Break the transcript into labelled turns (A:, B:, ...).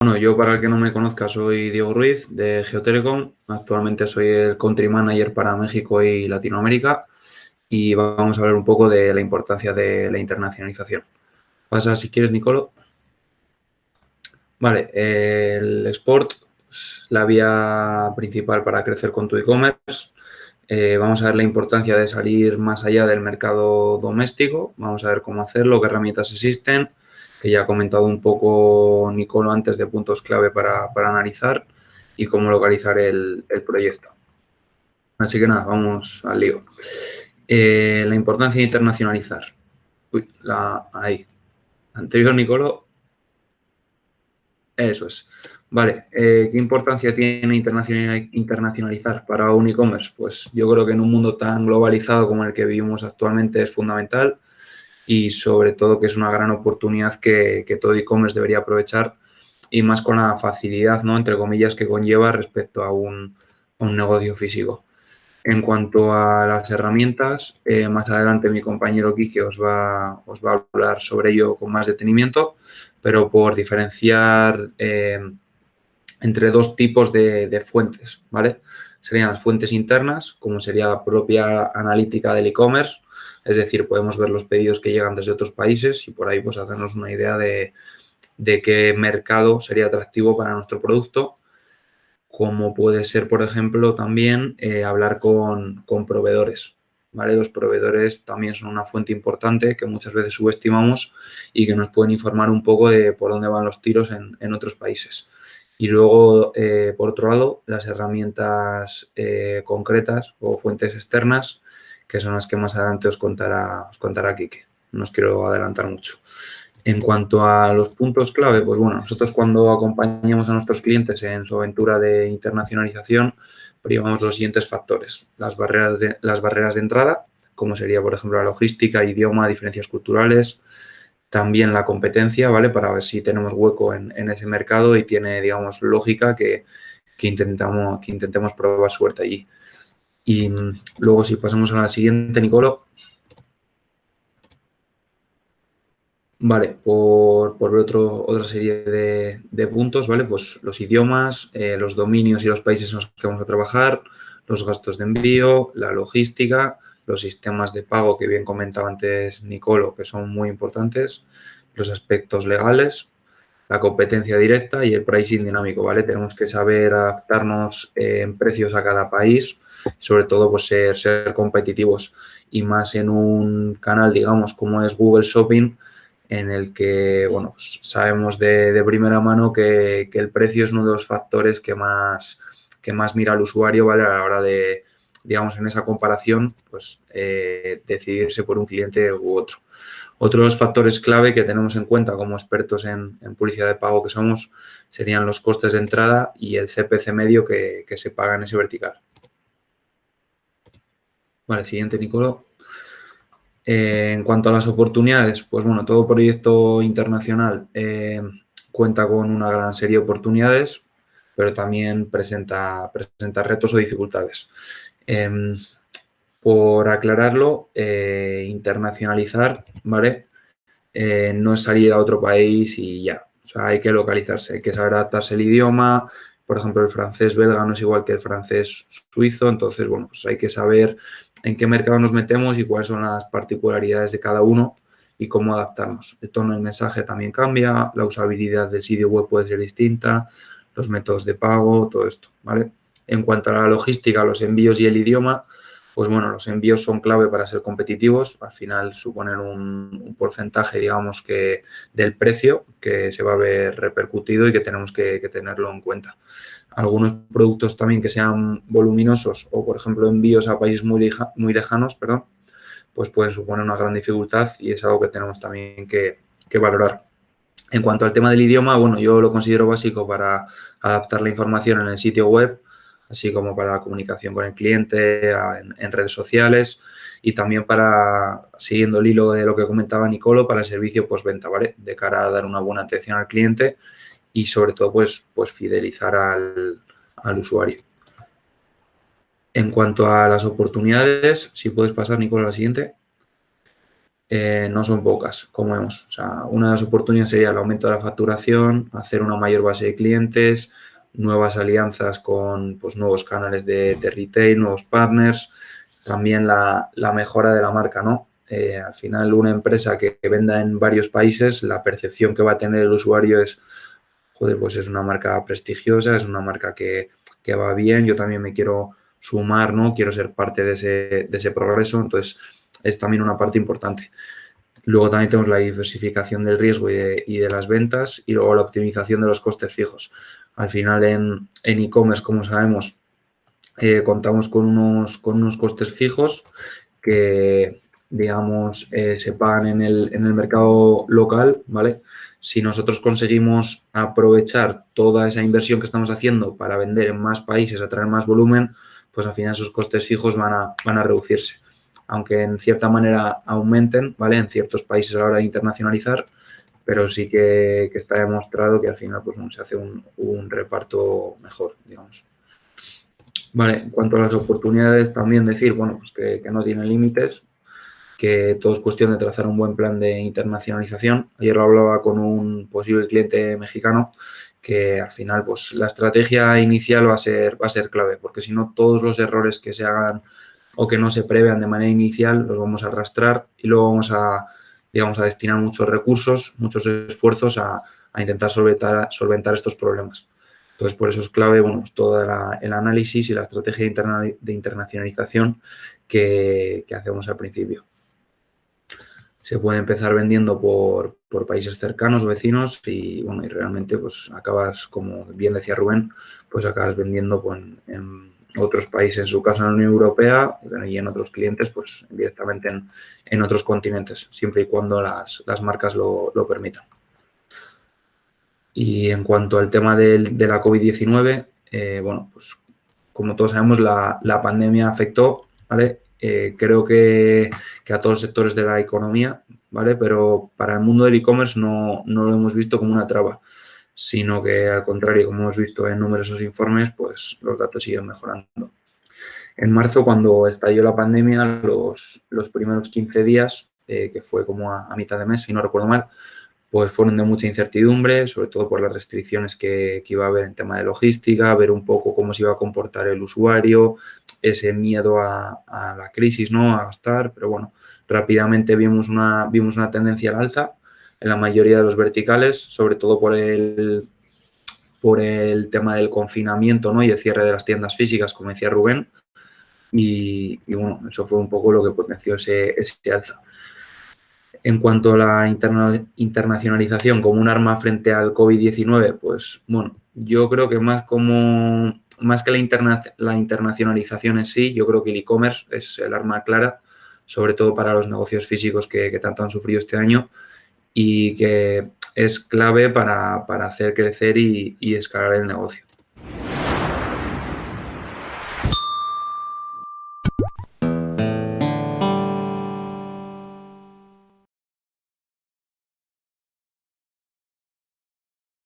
A: Bueno, yo para el que no me conozca soy Diego Ruiz de Geotelecom. Actualmente soy el Country Manager para México y Latinoamérica y vamos a hablar un poco de la importancia de la internacionalización. Pasa si quieres, Nicolo. Vale, el export, pues, la vía principal para crecer con tu e-commerce. Vamos a ver la importancia de salir más allá del mercado doméstico. Vamos a ver cómo hacerlo, qué herramientas existen, que ya ha comentado un poco Nicolo antes de puntos clave para analizar y cómo localizar el proyecto. Así que nada, vamos al lío. La importancia de internacionalizar. Uy, ahí. Anterior, Nicolo. Eso es. Vale, ¿qué importancia tiene internacionalizar para un e-commerce? Pues yo creo que en un mundo tan globalizado como el que vivimos actualmente es fundamental y sobre todo que es una gran oportunidad que todo e-commerce debería aprovechar y más con la facilidad, ¿no? Entre comillas, que conlleva respecto a un negocio físico. En cuanto a las herramientas, más adelante mi compañero Quique os va a hablar sobre ello con más detenimiento, pero por diferenciar entre dos tipos de fuentes, ¿vale? Serían las fuentes internas, como sería la propia analítica del e-commerce, es decir, podemos ver los pedidos que llegan desde otros países y por ahí pues hacernos una idea de qué mercado sería atractivo para nuestro producto, como puede ser, por ejemplo, también hablar con proveedores, ¿vale? Los proveedores también son una fuente importante que muchas veces subestimamos y que nos pueden informar un poco de por dónde van los tiros en otros países. Y luego, por otro lado, las herramientas concretas o fuentes externas, que son las que más adelante os contará Quique. No os quiero adelantar mucho. En cuanto a los puntos clave, pues bueno, nosotros cuando acompañamos a nuestros clientes en su aventura de internacionalización, primamos los siguientes factores. Las barreras de entrada, como sería, por ejemplo, la logística, idioma, diferencias culturales, también la competencia, ¿vale? Para ver si tenemos hueco en ese mercado y tiene, digamos, lógica que intentemos probar suerte allí. Y luego, si pasamos a la siguiente, Nicolo. Vale, por ver otra serie de puntos, ¿vale? Pues los idiomas, los dominios y los países en los que vamos a trabajar, los gastos de envío, la logística, los sistemas de pago que bien comentaba antes Nicolo, que son muy importantes, los aspectos legales, la competencia directa y el pricing dinámico, ¿vale? Tenemos que saber adaptarnos en precios a cada país, sobre todo pues ser competitivos y más en un canal, digamos, como es Google Shopping, en el que, bueno, pues sabemos de primera mano que el precio es uno de los factores que más mira el usuario, ¿vale? A la hora de, digamos, en esa comparación, pues decidirse por un cliente u otro. Otros factores clave que tenemos en cuenta como expertos en publicidad de pago que somos serían los costes de entrada y el CPC medio que se paga en ese vertical. Vale, siguiente, Nicolo. En cuanto a las oportunidades, pues bueno, todo proyecto internacional cuenta con una gran serie de oportunidades, pero también presenta retos o dificultades. Por aclararlo, internacionalizar, ¿vale? No es salir a otro país y ya. O sea, hay que localizarse, hay que saber adaptarse el idioma. Por ejemplo, el francés belga no es igual que el francés suizo, entonces, bueno, pues hay que saber en qué mercado nos metemos y cuáles son las particularidades de cada uno y cómo adaptarnos. El tono del mensaje también cambia, la usabilidad del sitio web puede ser distinta, los métodos de pago, todo esto, ¿vale? En cuanto a la logística, los envíos y el idioma, pues bueno, los envíos son clave para ser competitivos. Al final suponen un porcentaje, digamos, que del precio que se va a ver repercutido y que tenemos que tenerlo en cuenta. Algunos productos también que sean voluminosos o, por ejemplo, envíos a países muy lejanos, perdón, pues pueden suponer una gran dificultad y es algo que tenemos también que valorar. En cuanto al tema del idioma, bueno, yo lo considero básico para adaptar la información en el sitio web, así como para la comunicación con el cliente, en redes sociales y también para, siguiendo el hilo de lo que comentaba Nicolo, para el servicio postventa, ¿vale? De cara a dar una buena atención al cliente y sobre todo, pues fidelizar al usuario. En cuanto a las oportunidades, si puedes pasar, Nicolo, a la siguiente. no son pocas, como vemos. O sea, una de las oportunidades sería el aumento de la facturación, hacer una mayor base de clientes, nuevas alianzas con pues, nuevos canales de retail, nuevos partners, también la mejora de la marca, ¿no? Al final, una empresa que venda en varios países, la percepción que va a tener el usuario es, joder, pues es una marca prestigiosa, es una marca que va bien, yo también me quiero sumar, ¿no? Quiero ser parte de ese progreso, entonces es también una parte importante. Luego también tenemos la diversificación del riesgo y de las ventas y luego la optimización de los costes fijos. Al final en e-commerce, como sabemos, contamos con unos costes fijos que, digamos, se pagan en el mercado local, ¿vale? Si nosotros conseguimos aprovechar toda esa inversión que estamos haciendo para vender en más países, atraer más volumen, pues al final esos costes fijos van a reducirse. Aunque en cierta manera aumenten, ¿vale? En ciertos países a la hora de internacionalizar, pero sí que está demostrado que al final pues, se hace un reparto mejor, digamos. Vale, en cuanto a las oportunidades, también decir, bueno, pues que no tiene límites, que todo es cuestión de trazar un buen plan de internacionalización. Ayer lo hablaba con un posible cliente mexicano que al final, pues la estrategia inicial va a ser clave, porque si no, todos los errores que se hagan o que no se prevean de manera inicial los vamos a arrastrar y luego vamos a, digamos, a destinar muchos recursos, muchos esfuerzos a intentar solventar estos problemas. Entonces, por eso es clave, bueno, pues todo el análisis y la estrategia de internacionalización que hacemos al principio. Se puede empezar vendiendo por países cercanos, vecinos, y bueno, y realmente pues acabas, como bien decía Rubén, pues acabas vendiendo pues, en otros países, en su caso en la Unión Europea, y en otros clientes, pues directamente en otros continentes, siempre y cuando las marcas lo permitan. Y en cuanto al tema de la COVID-19, bueno, pues como todos sabemos, la pandemia afectó, ¿vale? Creo que a todos los sectores de la economía, ¿vale? Pero para el mundo del e-commerce no lo hemos visto como una traba, sino que al contrario, como hemos visto en numerosos informes, pues los datos siguen mejorando. En marzo, cuando estalló la pandemia, los primeros 15 días, que fue como a mitad de mes, si no recuerdo mal, pues fueron de mucha incertidumbre, sobre todo por las restricciones que iba a haber en tema de logística, ver un poco cómo se iba a comportar el usuario, ese miedo a la crisis, ¿no? A gastar, pero bueno, rápidamente vimos una tendencia al alza en la mayoría de los verticales, sobre todo por el tema del confinamiento, ¿no? Y el cierre de las tiendas físicas, como decía Rubén, y bueno, eso fue un poco lo que potenció ese alza. En cuanto a la internacionalización como un arma frente al COVID-19, pues bueno, yo creo que más que la internacionalización en sí, yo creo que el e-commerce es el arma clara, sobre todo para los negocios físicos que tanto han sufrido este año y que es clave para hacer crecer y escalar el negocio.